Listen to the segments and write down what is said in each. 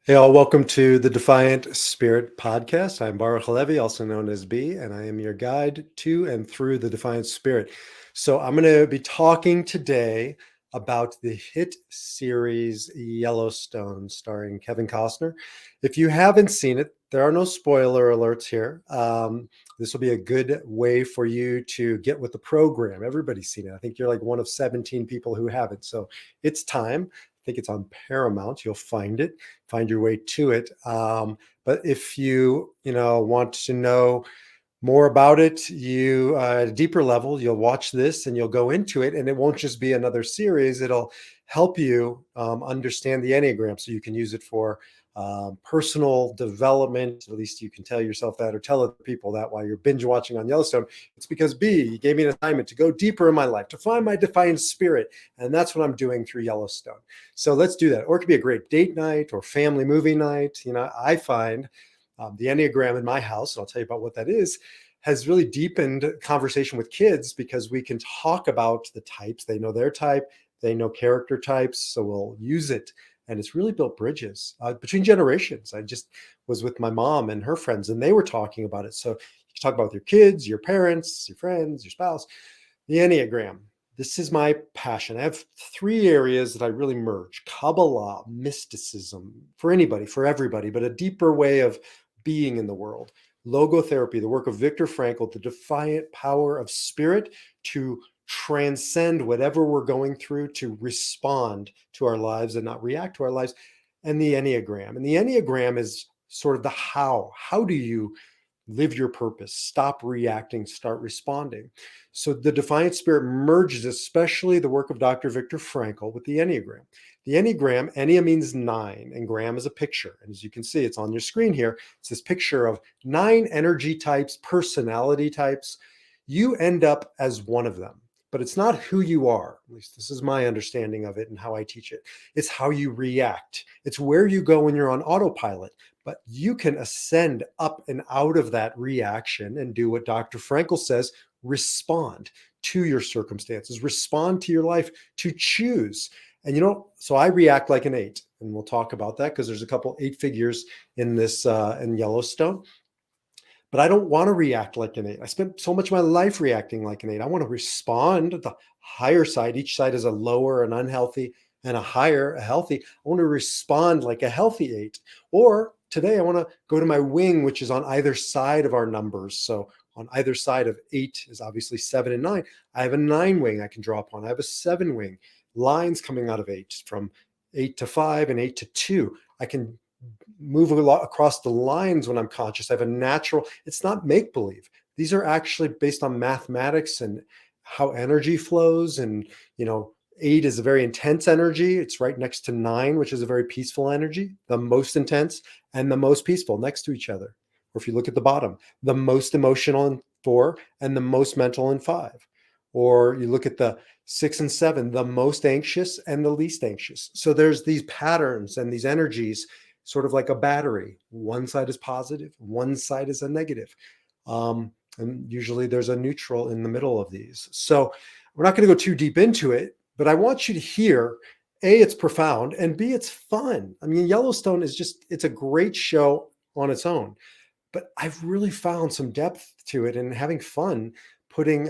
Hey, all, welcome to the Defiant Spirit podcast. I'm Baruch Halevi, also known as B, and I am your guide to and through the Defiant Spirit. So I'm going to be talking today about the hit series Yellowstone, starring Kevin Costner. If you haven't seen it, there are no spoiler alerts here. This will be a good way for you to get with the program. Everybody's seen it. I think you're like one of 17 people who haven't. So it's time. I think it's on Paramount. You'll find it, find your way to it. But if you want to know more about it, you at a deeper level, you'll watch this and you'll go into it, and it won't just be another series. It'll help you understand the Enneagram, so you can use it for personal development. At least you can tell yourself that, or tell other people that while you're binge watching on Yellowstone. It's because he gave me an assignment to go deeper in my life, to find my defiant spirit, and that's what I'm doing through Yellowstone. So let's do that. Or it could be a great date night or family movie night. I find the Enneagram in my house, and I'll tell you about what that is, has really deepened conversation with kids because we can talk about the types. They know their type, they know character types, so we'll use it. And it's really built bridges between generations. I just was with my mom and her friends, and they were talking about it. So you can talk about with your kids, your parents, your friends, your spouse. The Enneagram. This is my passion. I have three areas that I really merge: Kabbalah, mysticism, for anybody, for everybody, but a deeper way of being in the world. Logotherapy, the work of Viktor Frankl, the defiant power of spirit to transcend whatever we're going through, to respond to our lives and not react to our lives. And the Enneagram. And the Enneagram is sort of the how. How do you live your purpose? Stop reacting, start responding. So the Defiant Spirit merges, especially the work of Dr. Viktor Frankl, with the Enneagram. The Enneagram, Ennea means 9, and gram is a picture. And as you can see, it's on your screen here. It's this picture of 9 energy types, personality types. You end up as one of them, but it's not who you are. At least this is my understanding of it and how I teach it. It's how you react. It's where you go when you're on autopilot. But you can ascend up and out of that reaction and do what Dr. Frankl says: respond to your circumstances, respond to your life, to choose. And so I react like an 8, and we'll talk about that because there's a couple 8 figures in this in Yellowstone. But I don't want to react like an 8. I spent so much of my life reacting like an 8. I want to respond to the higher side. Each side is a lower, an unhealthy, and a higher, a healthy. I want to respond like a healthy 8. Or today I want to go to my wing, which is on either side of our numbers. So on either side of 8 is obviously 7 and 9. I have a 9 wing I can draw upon. I have a 7 wing. Lines coming out of 8, from 8 to 5 and 8 to 2. I can move a lot across the lines when I'm conscious. I have a natural, it's not make-believe. These are actually based on mathematics and how energy flows. And 8 is a very intense energy. It's right next to 9, which is a very peaceful energy, the most intense and the most peaceful, next to each other. Or if you look at the bottom, the most emotional in 4 and the most mental in 5. Or you look at the 6 and 7, the most anxious and the least anxious. So there's these patterns and these energies, sort of like a battery. One side is positive, one side is a negative. And usually there's a neutral in the middle of these. So we're not going to go too deep into it, but I want you to hear, A, it's profound, and B, it's fun. I mean, Yellowstone is it's a great show on its own, but I've really found some depth to it and having fun putting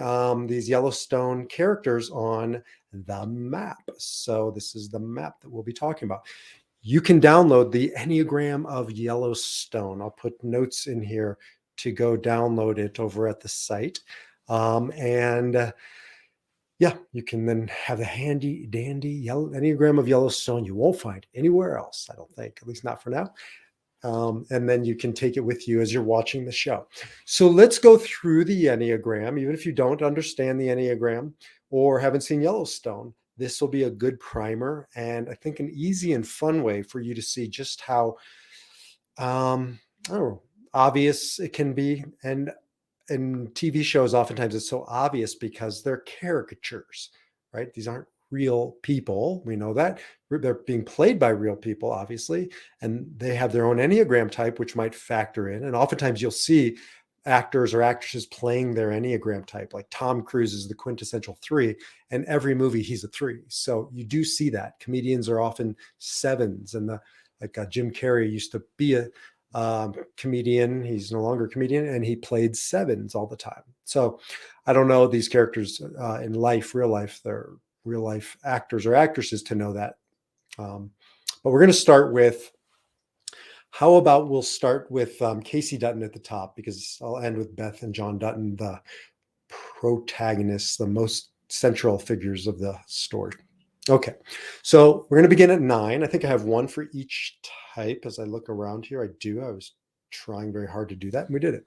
these Yellowstone characters on the map. So this is the map that we'll be talking about. You can download the Enneagram of Yellowstone. I'll put notes in here to go download it over at the site. Yeah, you can then have the handy dandy Enneagram of Yellowstone. You won't find anywhere else, I don't think, at least not for now. And then you can take it with you as you're watching the show. So let's go through the Enneagram. Even if you don't understand the Enneagram or haven't seen Yellowstone, this will be a good primer, and I think an easy and fun way for you to see just how obvious it can be. And in TV shows, oftentimes it's so obvious because they're caricatures, right? These aren't real people. We know that. They're being played by real people, obviously, and they have their own Enneagram type, which might factor in. And oftentimes you'll see actors or actresses playing their Enneagram type. Like Tom Cruise is the quintessential 3, and every movie he's a 3. So you do see that. Comedians are often 7s, and Jim Carrey used to be a comedian. He's no longer a comedian, and he played 7s all the time. So I don't know these characters in life, real life. They're real life actors or actresses to know that. But we're going to start with, how about we'll start with Casey Dutton at the top, because I'll end with Beth and John Dutton, the protagonists, the most central figures of the story. Okay, so we're going to begin at 9. I think I have one for each type. As I look around here, I do. I was trying very hard to do that, and we did it.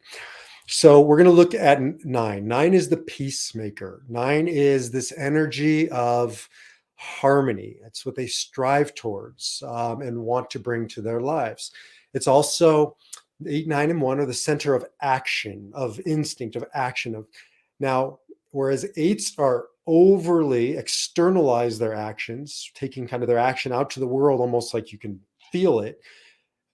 So we're going to look at 9. 9 is the peacemaker. 9 is this energy of harmony. It's what they strive towards and want to bring to their lives. It's also 8, 9, and 1 are the center of action, of instinct, of action. Now, whereas 8s are overly externalize their actions, taking kind of their action out to the world, almost like you can feel it.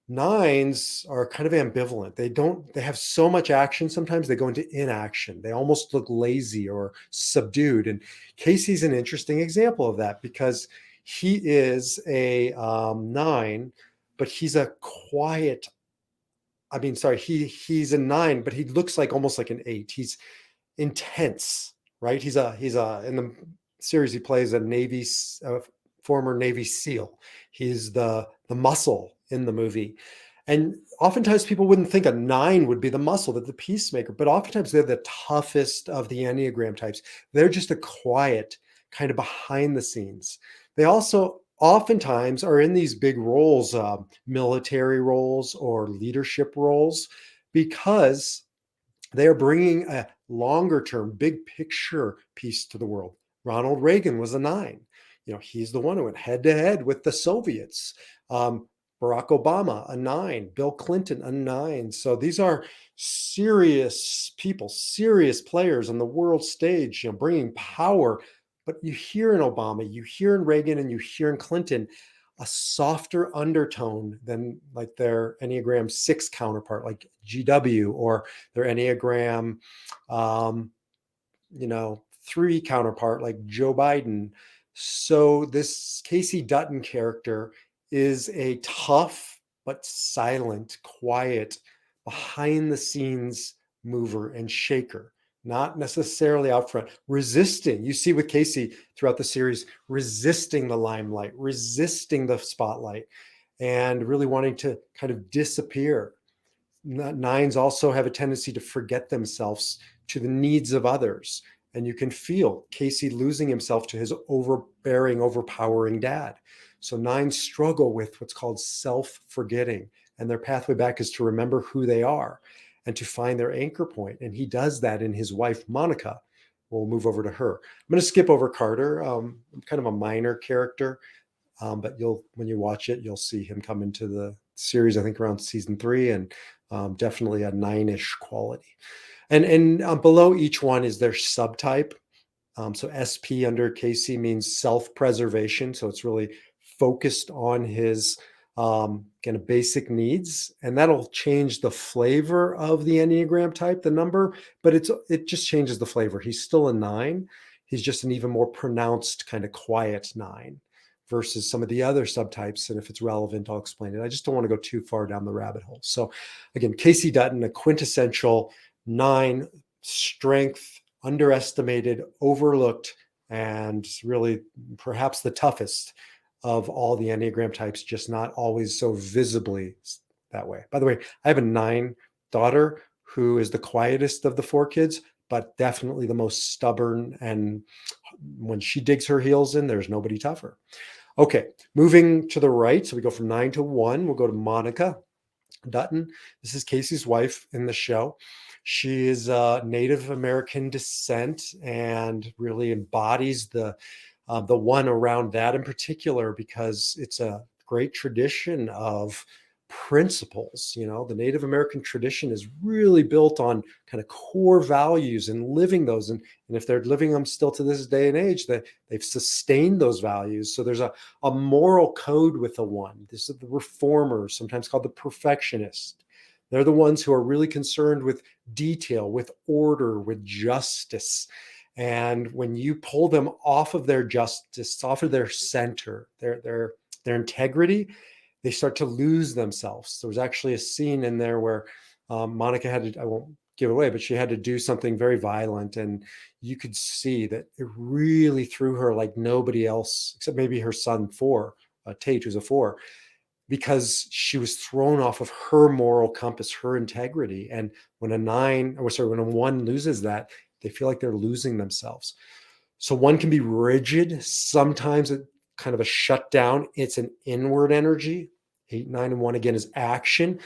9s are kind of ambivalent. They have so much action. Sometimes they go into inaction. They almost look lazy or subdued. And Casey's an interesting example of that, because he is a 9, but he's a quiet. He's a 9, but he looks like almost like an 8. He's intense, right? He's in the series, he plays a former Navy SEAL. He's the muscle in the movie. And oftentimes people wouldn't think a 9 would be the muscle, that the peacemaker, but oftentimes they're the toughest of the Enneagram types. They're just a quiet, kind of behind the scenes. They also oftentimes are in these big roles, military roles or leadership roles, because they are bringing a longer term, big picture piece to the world. Ronald Reagan was a 9. He's the one who went head to head with the Soviets. Barack Obama, a 9. Bill Clinton, a 9. So these are serious people, serious players on the world stage, bringing power. But you hear in Obama, you hear in Reagan, and you hear in Clinton a softer undertone than like their Enneagram 6 counterpart, like GW, or their Enneagram 3 counterpart, like Joe Biden. So this Casey Dutton character is a tough but silent, quiet, behind the scenes mover and shaker, not necessarily out front, resisting. You see with Casey throughout the series, resisting the limelight, resisting the spotlight, and really wanting to kind of disappear. 9s also have a tendency to forget themselves to the needs of others. And you can feel Casey losing himself to his overbearing, overpowering dad. So 9s struggle with what's called self-forgetting. And their pathway back is to remember who they are and to find their anchor point. And he does that in his wife, Monica. We'll move over to her. I'm going to skip over Carter. Kind of a minor character. But when you watch it, you'll see him come into the series, I think around season 3, and definitely a 9-ish quality. And below each one is their subtype. So SP under Casey means self-preservation. So it's really focused on his kind of basic needs, and that'll change the flavor of the Enneagram type, the number, but it just changes the flavor. He's still a 9. He's just an even more pronounced kind of quiet 9 versus some of the other subtypes. And if it's relevant, I'll explain it. I just don't want to go too far down the rabbit hole. So again, Casey Dutton, a quintessential 9, strength, underestimated, overlooked, and really perhaps the toughest of all the Enneagram types, just not always so visibly that way. By the way, I have a 9 daughter who is the quietest of the 4 kids, but definitely the most stubborn. And when she digs her heels in, there's nobody tougher. Okay, moving to the right. So we go from 9 to 1. We'll go to Monica Dutton. This is Casey's wife in the show. She is Native American descent and really embodies the one around that in particular, because it's a great tradition of principles. The Native American tradition is really built on kind of core values and living those. And if they're living them still to this day and age, they've sustained those values. So there's a moral code with the 1. This is the reformer, sometimes called the perfectionist. They're the ones who are really concerned with detail, with order, with justice. And when you pull them off of their justice, off of their center, their integrity, they start to lose themselves. There was actually a scene in there where Monica had to, I won't give it away, but she had to do something very violent. And you could see that it really threw her like nobody else, except maybe her son, Tate, who's a 4, because she was thrown off of her moral compass, her integrity. And when when a 1 loses that, they feel like they're losing themselves. So 1 can be rigid. Sometimes it kind of a shutdown. It's an inward energy. 8, 9, and 1 again is action.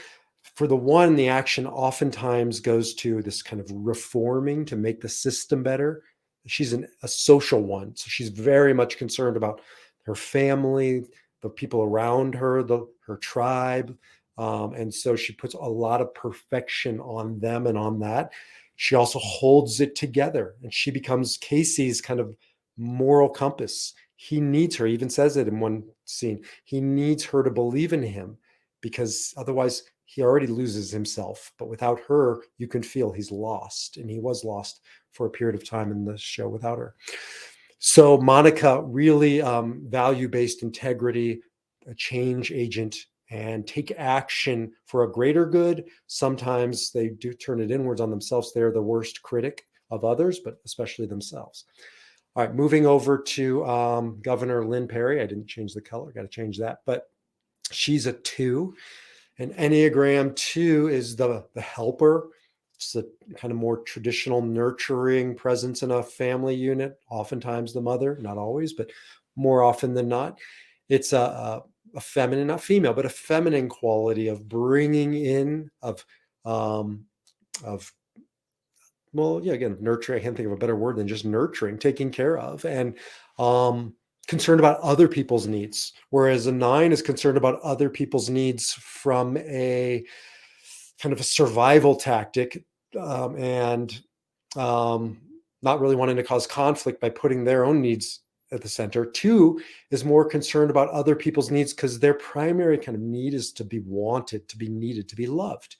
For the 1, the action oftentimes goes to this kind of reforming to make the system better. She's a social 1, so she's very much concerned about her family, the people around her, her tribe. And so she puts a lot of perfection on them and on that. She also holds it together, and she becomes Casey's kind of moral compass. He needs her. He even says it in one scene. He needs her to believe in him, because otherwise he already loses himself. But without her, you can feel he's lost. And he was lost for a period of time in the show without her. So Monica, really value-based integrity, a change agent, and take action for a greater good. Sometimes they do turn it inwards on themselves. They're the worst critic of others, but especially themselves. All right, moving over to Governor Lynn Perry. I didn't change the color, got to change that. But she's a 2. And Enneagram 2 is the helper. It's the kind of more traditional nurturing presence in a family unit, oftentimes the mother, not always, but more often than not. It's a feminine, not female, but a feminine quality of bringing in, again, nurturing. I can't think of a better word than just nurturing, taking care of, and concerned about other people's needs. Whereas a 9 is concerned about other people's needs from a kind of a survival tactic, and not really wanting to cause conflict by putting their own needs at the center. 2 is more concerned about other people's needs because their primary kind of need is to be wanted, to be needed, to be loved.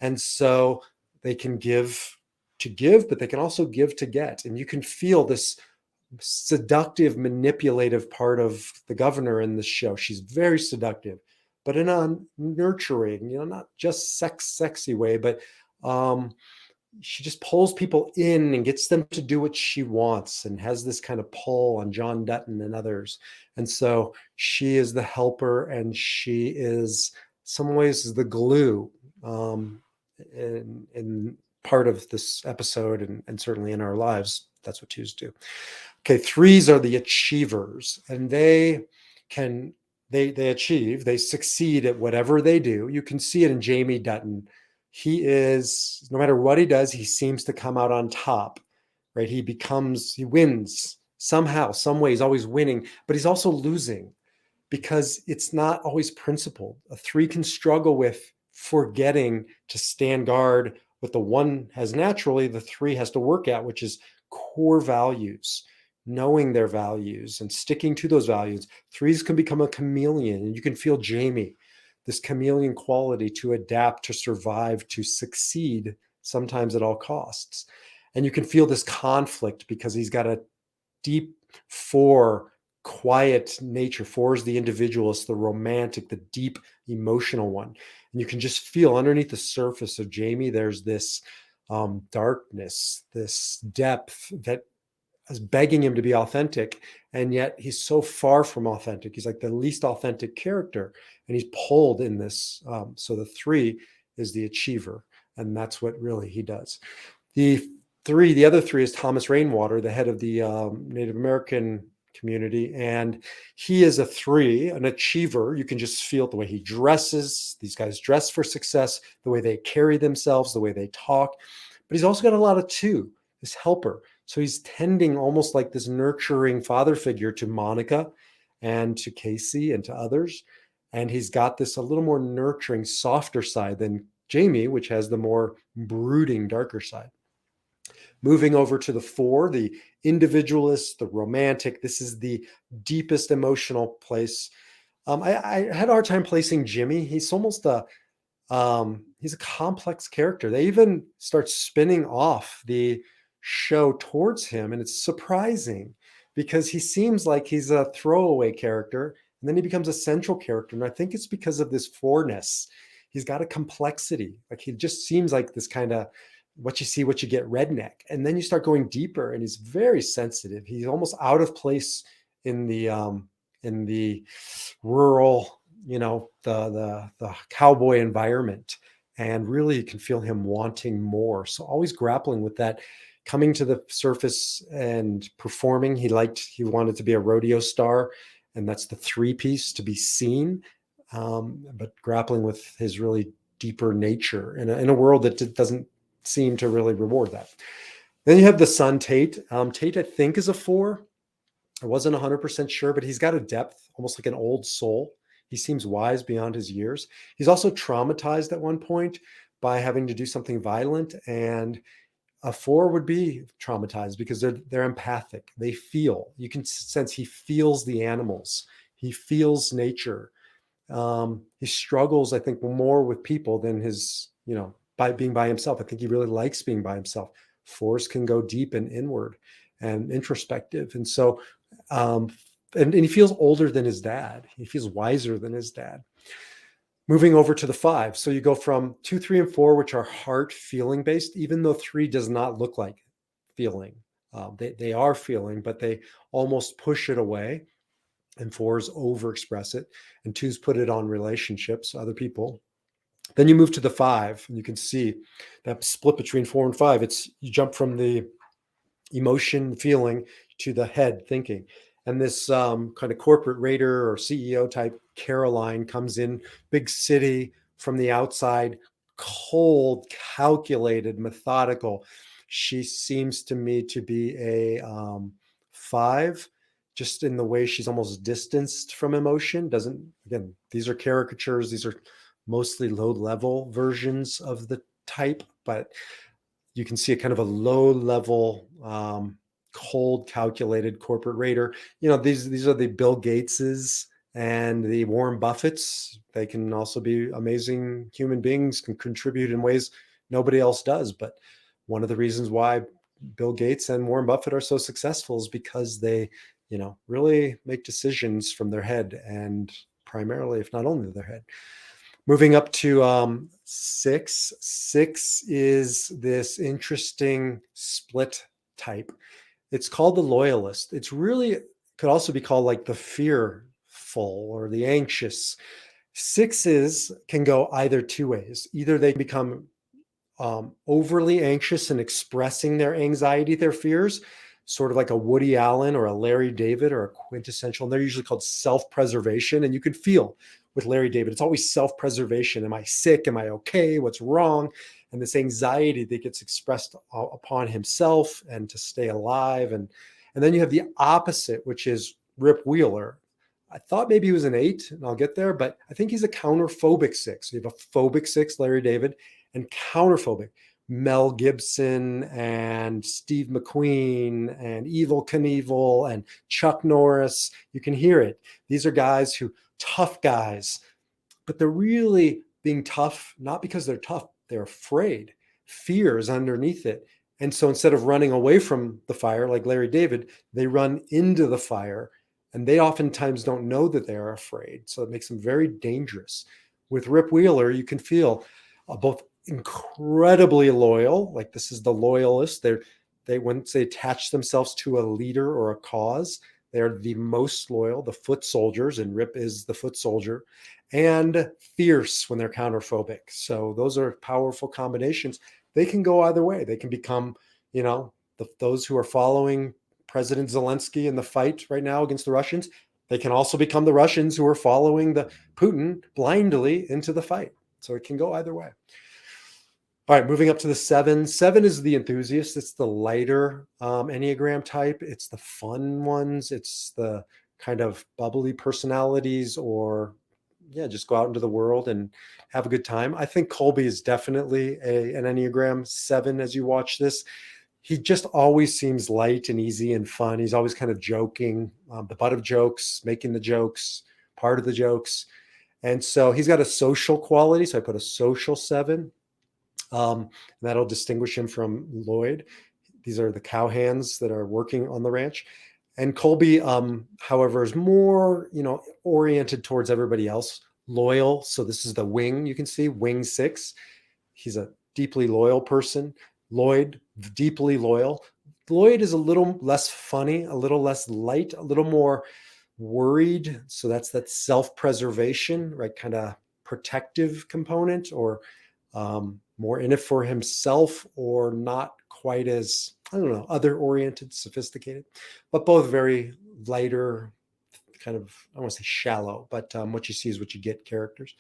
And so they can give, but they can also give to get. And you can feel this seductive, manipulative part of the governor in this show. She's very seductive, but in a nurturing, not just sexy way, but she just pulls people in and gets them to do what she wants, and has this kind of pull on John Dutton and others. And so she is the helper, and she is, in some ways, the glue in part of this episode, and certainly in our lives. That's what 2s do. Okay, 3s are the achievers, and they achieve, they succeed at whatever they do. You can see it in Jamie Dutton. He is, no matter what he does, he seems to come out on top, right? He wins somehow, some way. He's always winning, but he's also losing because it's not always principled. A 3 can struggle with forgetting to stand guard. What the 1 has naturally, the 3 has to work at, which is core values, knowing their values and sticking to those values. 3s can become a chameleon, and you can feel Jamie, this chameleon quality to adapt, to survive, to succeed, sometimes at all costs. And you can feel this conflict because he's got a deep 4 quiet nature. 4 is the individualist, the romantic, the deep emotional one. And you can just feel underneath the surface of Jamie, there's this darkness, this depth that is begging him to be authentic, and yet he's so far from authentic. He's like the least authentic character, and he's pulled in this. So the 3 is the achiever, and that's what really he does. The other 3 is Thomas Rainwater, the head of the Native American community, and he is a 3, an achiever. You can just feel the way he dresses. These guys dress for success, the way they carry themselves, the way they talk. But he's also got a lot of 2, this helper. So he's tending almost like this nurturing father figure to Monica and to Casey and to others. And he's got this a little more nurturing, softer side than Jamie, which has the more brooding, darker side. Moving over to the 4, the individualist, the romantic. This is the deepest emotional place. I had a hard time placing Jimmy. He's almost He's a complex character. They even start spinning off the show towards him, and it's surprising because he seems like he's a throwaway character, and then he becomes a central character. And I think it's because of this fourness. He's got a complexity. Like he just seems like this kind of what you see, what you get redneck. And then you start going deeper, and he's very sensitive. He's almost out of place in the rural, the cowboy environment, and really you can feel him wanting more. So always grappling with that, coming to the surface and performing. He wanted to be a rodeo star, and that's the three piece, to be seen, but grappling with his really deeper nature in a world that doesn't seem to really reward that. Then you have the son, Tate. Tate, I think, is a 4. I wasn't 100% sure, but he's got a depth, almost like an old soul. He seems wise beyond his years. He's also traumatized at one point by having to do something violent, and a 4 would be traumatized because they're empathic. They feel. You can sense he feels the animals. He feels nature. He struggles, I think, more with people than by being by himself. I think he really likes being by himself. 4s can go deep and inward and introspective. And so, and he feels older than his dad. He feels wiser than his dad. Moving over to the 5. So you go from 2, 3, and 4, which are heart feeling based, even though 3 does not look like feeling. They are feeling, but they almost push it away. And 4s overexpress it, and 2s put it on relationships, other people. Then you move to the 5, and you can see that split between 4 and 5. You jump from the emotion feeling to the head thinking. And this kind of corporate raider or CEO type Caroline comes in, big city from the outside, cold, calculated, methodical. She seems to me to be a 5, just in the way she's almost distanced from emotion. Again, these are caricatures. These are mostly low level versions of the type, but you can see a kind of a low level, cold, calculated corporate raider. These are the Bill Gateses and the Warren Buffetts. They can also be amazing human beings, can contribute in ways nobody else does. But one of the reasons why Bill Gates and Warren Buffett are so successful is because they, really make decisions from their head, and primarily, if not only their head. Moving up to 6. 6 is this interesting split type. It's called the loyalist. It's really could also be called like the fearful or the anxious. 6s can go either two ways. Either they become overly anxious and expressing their anxiety, their fears, sort of like a Woody Allen or a Larry David or a quintessential. And they're usually called self-preservation. And you could feel with Larry David, it's always self-preservation. Am I sick? Am I okay? What's wrong? And this anxiety that gets expressed upon himself and to stay alive. And then you have the opposite, which is Rip Wheeler. I thought maybe he was an 8, and I'll get there, but I think he's a counterphobic 6. So you have a phobic 6, Larry David, and counterphobic, Mel Gibson and Steve McQueen and Evel Knievel and Chuck Norris. You can hear it. These are guys tough guys, but they're really being tough, not because they're tough, they're afraid. Fear is underneath it. And so instead of running away from the fire like Larry David, they run into the fire, and they oftentimes don't know that they're afraid. So it makes them very dangerous. With Rip Wheeler, you can feel both incredibly loyal, like this is the loyalist. Once they attach themselves to a leader or a cause, they're the most loyal, the foot soldiers, and Rip is the foot soldier, and fierce when they're counterphobic. So those are powerful combinations. They can go either way. They can become, those who are following President Zelensky in the fight right now against the Russians. They can also become the Russians who are following the Putin blindly into the fight. So it can go either way. All right, moving up to the 7. 7 is the enthusiast. It's the lighter Enneagram type. It's the fun ones. It's the kind of bubbly personalities, or just go out into the world and have a good time. I think Colby is definitely an Enneagram 7 as you watch this. He just always seems light and easy and fun. He's always kind of joking, the butt of jokes, making the jokes, part of the jokes. And so he's got a social quality. So I put a social 7. That'll distinguish him from Lloyd. These are the cowhands that are working on the ranch. And Colby, however, is more, oriented towards everybody else, loyal. So this is the wing, you can see, wing 6. He's a deeply loyal person. Lloyd, deeply loyal. Lloyd is a little less funny, a little less light, a little more worried. So that's that self-preservation, right? Kind of protective component, or more in it for himself, or not quite as, I don't know, other oriented, sophisticated, but both very lighter, kind of, I want to say shallow, but what you see is what you get characters.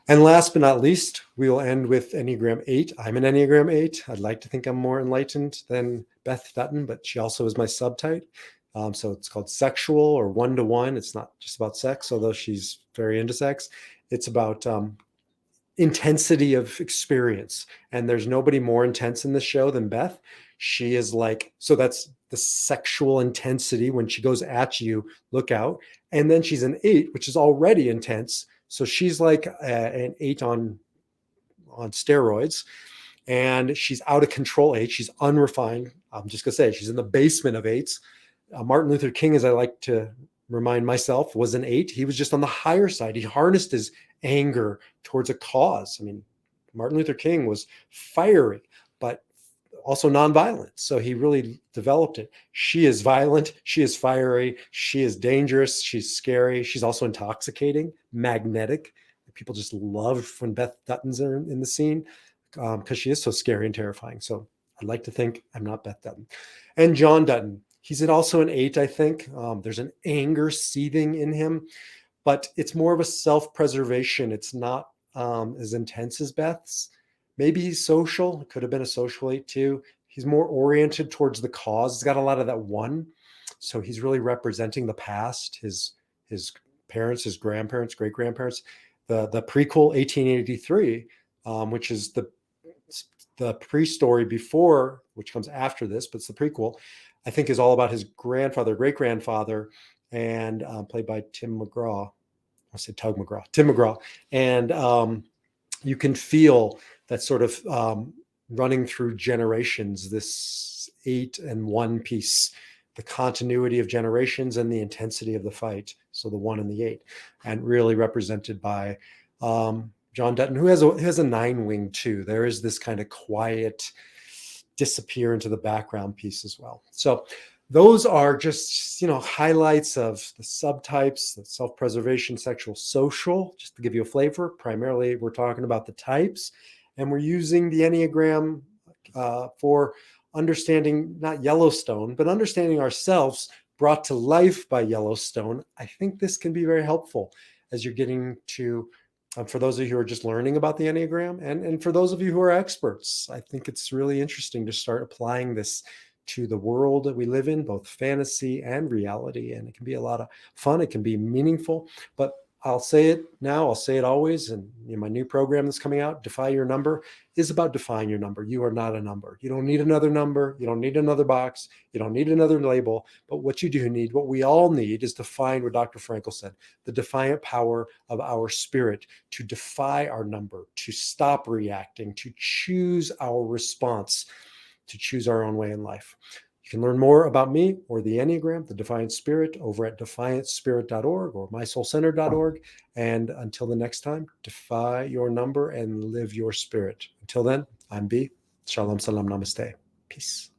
And last but not least, we will end with Enneagram 8. I'm an Enneagram 8. I'd like to think I'm more enlightened than Beth Dutton, but she also is my subtype. So it's called sexual, or 1-to-1. It's not just about sex, although she's very into sex. It's about intensity of experience. And there's nobody more intense in the show than Beth. She is like, so that's the sexual intensity. When she goes at you, look out. And then she's an 8, which is already intense. So she's like an 8 on steroids, and she's out of control 8. She's unrefined. I'm just gonna say she's in the basement of 8s. Martin Luther King, as I like to remind myself, was an 8. He was just on the higher side. He harnessed his anger towards a cause. I mean, Martin Luther King was fiery, but also nonviolent. So he really developed it. She is violent. She is fiery. She is dangerous. She's scary. She's also intoxicating, magnetic. People just love when Beth Dutton's in the scene, because she is so scary and terrifying. So I'd like to think I'm not Beth Dutton. And John Dutton, he's also an 8, I think. There's an anger seething in him, but it's more of a self-preservation. It's not as intense as Beth's. Maybe he's social. It could have been a social 8 too. He's more oriented towards the cause. He's got a lot of that 1. So he's really representing the past, his parents, his grandparents, great-grandparents. The prequel, 1883, which is the pre-story before, which comes after this, but it's the prequel, I think, is all about his grandfather, great-grandfather, and played by Tim McGraw. I'll say Tug McGraw, Tim McGraw. And you can feel that sort of running through generations, this 8 and 1 piece, the continuity of generations and the intensity of the fight. So the 1 and the 8, and really represented by John Dutton, who has a 9 wing too. There is this kind of quiet disappear into the background piece as well. So those are just, highlights of the subtypes, the self-preservation, sexual, social, just to give you a flavor. Primarily, we're talking about the types, and we're using the Enneagram for understanding not Yellowstone, but understanding ourselves brought to life by Yellowstone. I think this can be very helpful as you're getting to, for those of you who are just learning about the Enneagram, and for those of you who are experts. I think it's really interesting to start applying this to the world that we live in, both fantasy and reality. And it can be a lot of fun. It can be meaningful, but I'll say it now, I'll say it always. And my new program that's coming out, Defy Your Number, is about defying your number. You are not a number. You don't need another number. You don't need another box. You don't need another label. But what you do need, what we all need, is to find what Dr. Frankel said, the defiant power of our spirit, to defy our number, to stop reacting, to choose our response, to choose our own way in life. You can learn more about me or the Enneagram, the Defiant Spirit, over at defiantspirit.org or mysoulcenter.org. And until the next time, defy your number and live your spirit. Until then, I'm B. Shalom, salam, namaste. Peace.